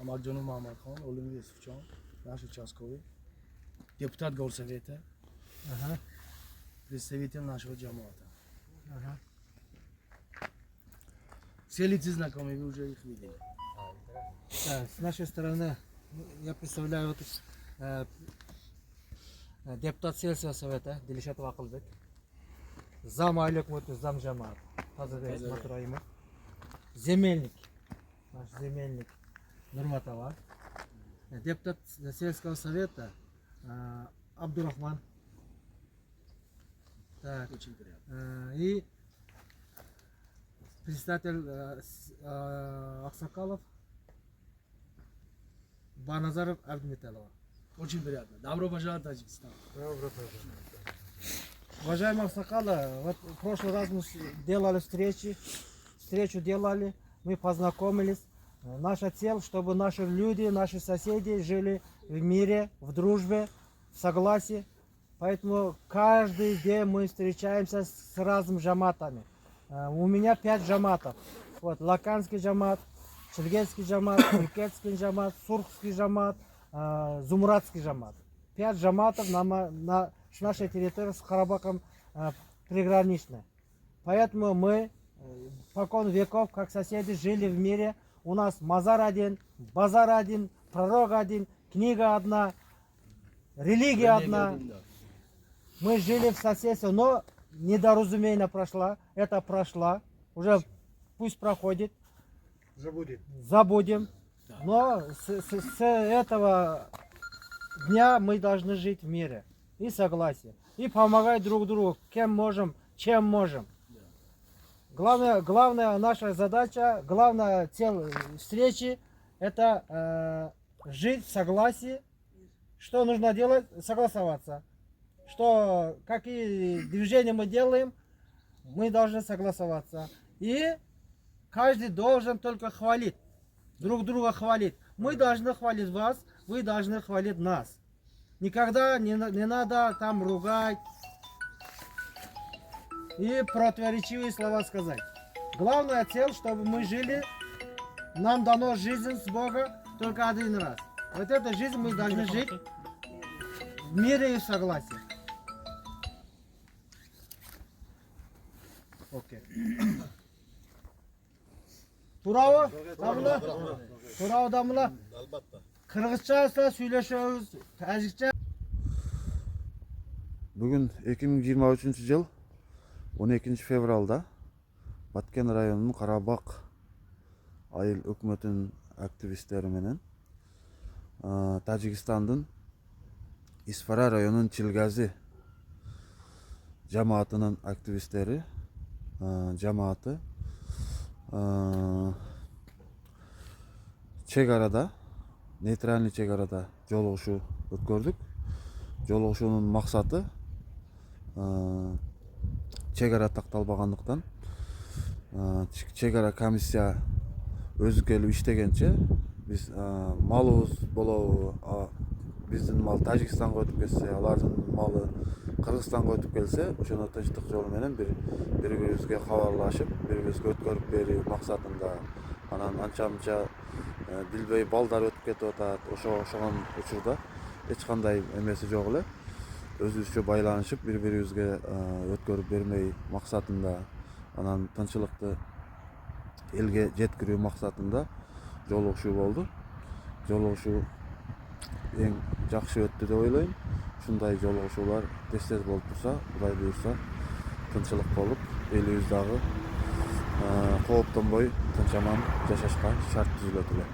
Амакҷонов Маҳмадхон, Олимов Юсуфҷон, наш участковый, депутат горсовета, представитель нашего ҷамоата. Все лица знакомые, вы уже их видели. Да, с нашей стороны я представляю депутат сельского совета Дилишатов Акылбек, зам айлык мөтү зам жамаат Тазабек Матураимов, земельник, наш земельник Нурматова, депутат сельского совета Абдурахман. Так, Очень приятно. и председатель Аксакалов Баназаров Абдметалова. Очень приятно. Добро пожаловать в Таджикистан. Уважаемые Аксакалы, вот в прошлый раз мы делали встречу делали, мы познакомились. Наша цель, чтобы наши люди, наши соседи жили в мире, в дружбе, в согласии. Поэтому каждый день мы встречаемся с разными джаматами. У меня 5 джаматов. Вот, Лаканский джамат, Чилгетский джамат, Улькетский джамат, Сурхский джамат, Зумрадский джамат. 5 джаматов с нашей территории, с Карабахом приграничной. Поэтому мы покон веков, как соседи, жили в мире. У нас мазар один, базар один, пророк один, книга одна, религия одна. Мы жили в соседстве, но недоразумение прошло, это прошло, уже пусть проходит. Забудем. Но с этого дня мы должны жить в мире и согласии. И помогать друг другу, кем можем, чем можем. Главная наша задача, главная цель встречи – это жить в согласии. Что нужно делать? Согласоваться. Что какие движения мы делаем, мы должны согласоваться. И каждый должен только хвалить, друг друга хвалить. Мы должны хвалить вас, вы должны хвалить нас. Никогда не надо там ругать и противоречивые слова сказать. Главная цель, чтобы мы жили, нам дано жизнь с Бога только один раз. Вот эту жизнь мы должны жить в мире и в согласии. Окей. Турабы? Дамла? Турабы дамла? Кыргызча сүйлөшөбүз, тажикча. Бүгүн 2023 жыл 12 февралда Баткен районунун Карабак айыл өкмөтүнүн активисттери менен Тажикстандын Исфара районунун Чилгази жамаатынын активисттери жамааты чек арада, нейтральный чек арада жолугушуу өткөрдүк. Жолугушуунун максаты чек ара такталбагандыктан чек ара комиссия өзү келип иштегенче биз малыбыз болобу, биздин мал Тажикстанга өтүп кетсе, алардын малы Кыргызстанга өтүп келсе, ошону тынчтык жолу менен бири-бирибизге кабарлашып, бири-бирибизге өткөрүп берүү максатында. Анан анча-мынча билбей балдар өтүп кетип атат. Ошогон учурда эч кандай эмеси жок эле. Өзүбүзчө байланышып, бири-бирибизге өткөрүп бермей максатында, анан тынччылыкты элге жеткирүү максатында жолугушуу болду. Жолугушуу эң жакшы өттү деп ойлойм. Ушундай жолугушуулар тез болуп турса, Кудай буйрса, тынччылык болуп, элибиз дагы кооптонбой, тынч аман жашашка шарт түзүлөт эле.